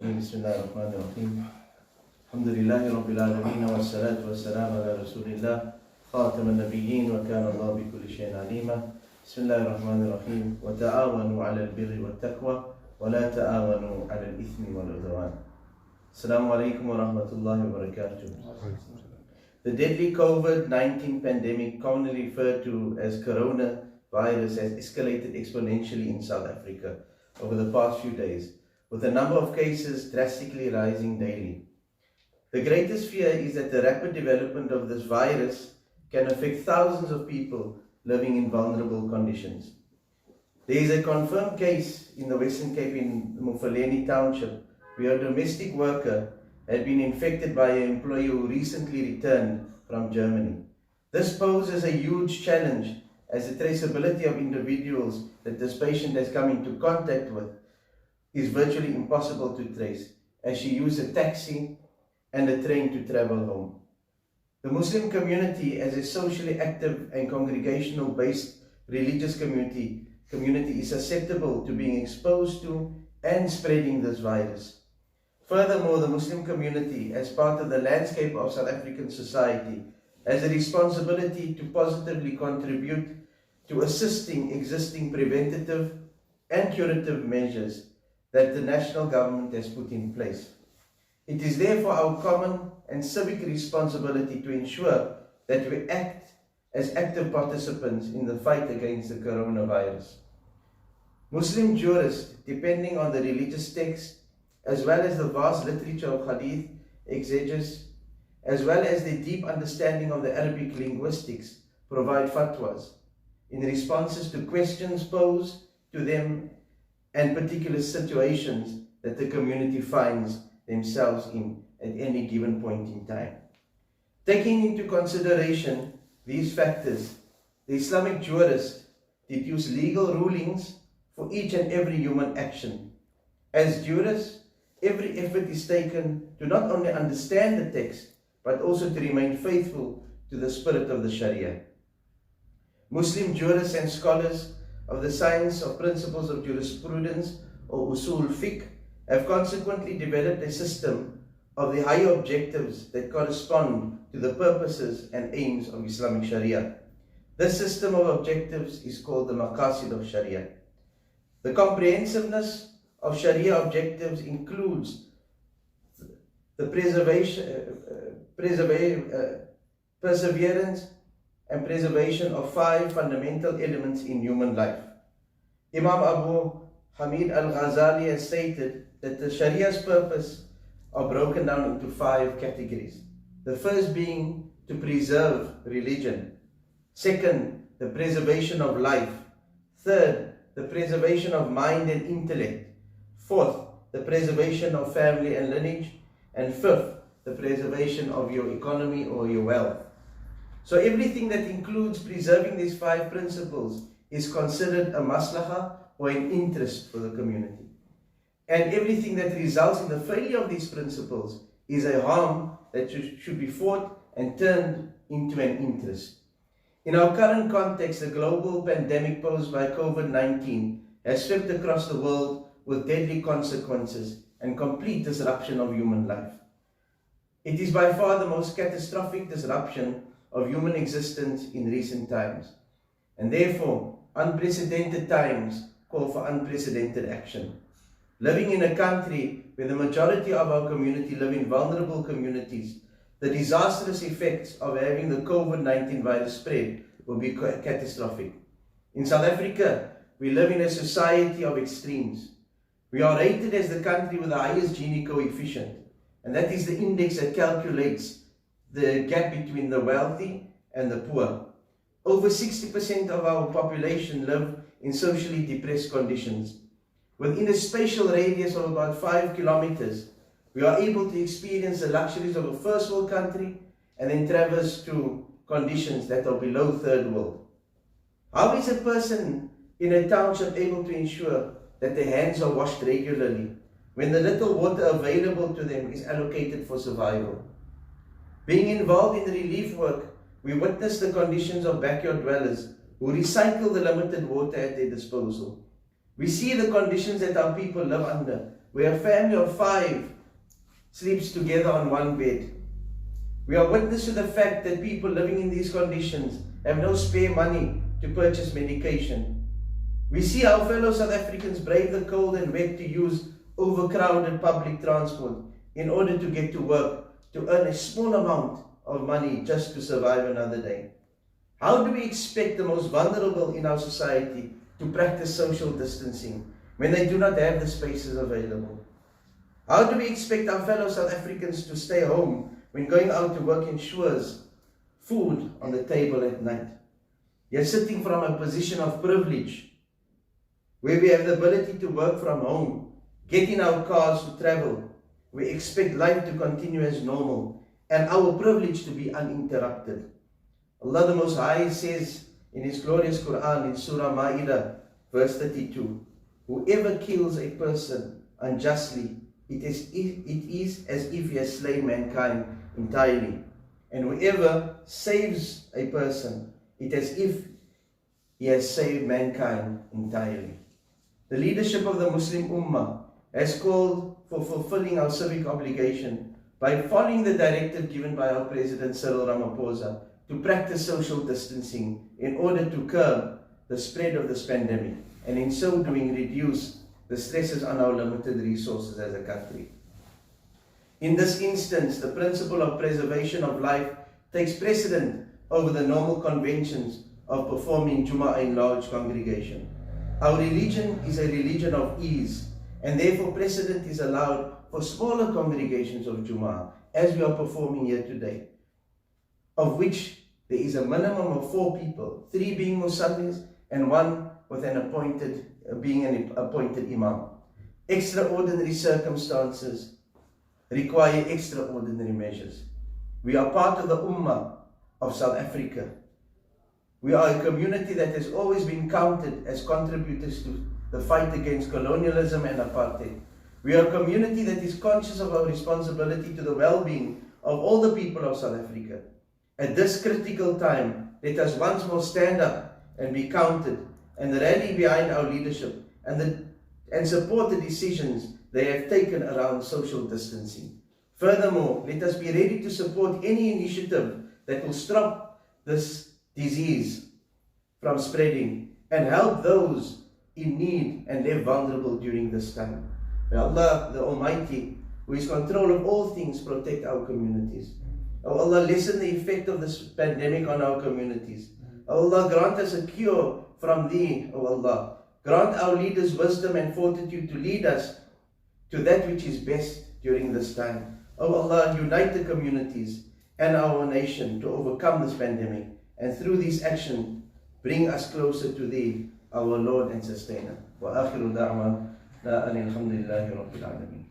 Bismillahirrahmanirrahim. Alhamdulillahi Rabbil Alameen wa salatu wa salam ala Rasulillah Khatam al-Nabiyyin wa kana Allah bi kulli shay'in alima. Bismillahirrahmanirrahim. Wa ta'awanu ala al-birri wa taqwa wa la ta'awanu ala al-ithmi wal udwan. Assalamu alaikum wa rahmatullahi wa barakatuh. The deadly COVID-19 pandemic, commonly referred to as coronavirus, has escalated exponentially in South Africa over the past few days, with the number of cases drastically rising daily. The greatest fear is that the rapid development of this virus can affect thousands of people living in vulnerable conditions. There is a confirmed case in the Western Cape in Mufuleni Township where a domestic worker had been infected by an employee who recently returned from Germany. This poses a huge challenge as the traceability of individuals that this patient has come into contact with is virtually impossible to trace, as she used a taxi and a train to travel home. The Muslim community, as a socially active and congregational-based religious community is susceptible to being exposed to and spreading this virus. Furthermore, the Muslim community, as part of the landscape of South African society, has a responsibility to positively contribute to assisting existing preventative and curative measures that the national government has put in place. It is therefore our common and civic responsibility to ensure that we act as active participants in the fight against the coronavirus. Muslim jurists, depending on the religious text, as well as the vast literature of hadith exegesis, as well as the deep understanding of the Arabic linguistics, provide fatwas in responses to questions posed to them and particular situations that the community finds themselves in at any given point in time. Taking into consideration these factors, the Islamic jurists deduce legal rulings for each and every human action. As jurists, every effort is taken to not only understand the text, but also to remain faithful to the spirit of the Sharia. Muslim jurists and scholars of the science of principles of jurisprudence or usul fiqh have consequently developed a system of the higher objectives that correspond to the purposes and aims of Islamic Sharia. This system of objectives is called the maqasid of Sharia. The comprehensiveness of Sharia objectives includes the perseverance and preservation of 5 fundamental elements in human life. Imam Abu Hamid al-Ghazali has stated that the Sharia's purpose are broken down into 5 categories. The first being to preserve religion. Second, the preservation of life. Third, the preservation of mind and intellect. Fourth, the preservation of family and lineage. And fifth, the preservation of your economy or your wealth. So everything that includes preserving these 5 principles is considered a maslahah or an interest for the community. And everything that results in the failure of these principles is a harm that should be fought and turned into an interest. In our current context, the global pandemic posed by COVID-19 has swept across the world with deadly consequences and complete disruption of human life. It is by far the most catastrophic disruption of human existence in recent times, and therefore unprecedented times call for unprecedented action. Living in a country where the majority of our community live in vulnerable communities, the disastrous effects of having the COVID-19 virus spread will be catastrophic. In South Africa, we live in a society of extremes. We are rated as the country with the highest Gini coefficient, and that is the index that calculates the gap between the wealthy and the poor. Over 60% of our population live in socially depressed conditions. Within a spatial radius of about 5 kilometers, we are able to experience the luxuries of a first world country and then traverse to conditions that are below third world. How is a person in a township able to ensure that their hands are washed regularly when the little water available to them is allocated for survival? Being involved in relief work, we witness the conditions of backyard dwellers who recycle the limited water at their disposal. We see the conditions that our people live under where a family of 5 sleeps together on one bed. We are witness to the fact that people living in these conditions have no spare money to purchase medication. We see our fellow South Africans brave the cold and wet to use overcrowded public transport in order to get to work, to earn a small amount of money just to survive another day. How do we expect the most vulnerable in our society to practice social distancing when they do not have the spaces available? How do we expect our fellow South Africans to stay home when going out to work ensures food on the table at night? Yet sitting from a position of privilege, where we have the ability to work from home, get in our cars to travel, we expect life to continue as normal and our privilege to be uninterrupted. Allah the Most High says in His glorious Quran in Surah Ma'idah, verse 32, whoever kills a person unjustly, it is as if he has slain mankind entirely. And whoever saves a person, it is as if he has saved mankind entirely. The leadership of the Muslim Ummah has called for fulfilling our civic obligation by following the directive given by our President Cyril Ramaphosa to practice social distancing in order to curb the spread of this pandemic, and in so doing reduce the stresses on our limited resources as a country. In this instance, the principle of preservation of life takes precedent over the normal conventions of performing Jumu'ah in large congregation. Our religion is a religion of ease, and therefore precedent is allowed for smaller congregations of Jumu'ah, as we are performing here today, of which there is a minimum of 4 people, 3 being musallis and 1 with an appointed imam. Extraordinary circumstances require extraordinary measures. We are part of the Ummah of South Africa. We are a community that has always been counted as contributors to the fight against colonialism and apartheid. We are a community that is conscious of our responsibility to the well-being of all the people of South Africa. At this critical time, let us once more stand up and be counted and rally behind our leadership and support the decisions they have taken around social distancing. Furthermore, let us be ready to support any initiative that will stop this disease from spreading and help those in need and less vulnerable during this time. May Allah the Almighty, who is in control of all things, protect our communities. Oh Allah, lessen the effect of this pandemic on our communities. Oh Allah, grant us a cure from Thee, oh Allah. Grant our leaders wisdom and fortitude to lead us to that which is best during this time. Oh Allah, unite the communities and our nation to overcome this pandemic, and through these actions, bring us closer to Thee, our Lord and Sustainer. Wa akhiru da'wana, la alhamdulillahi rabbil alameen.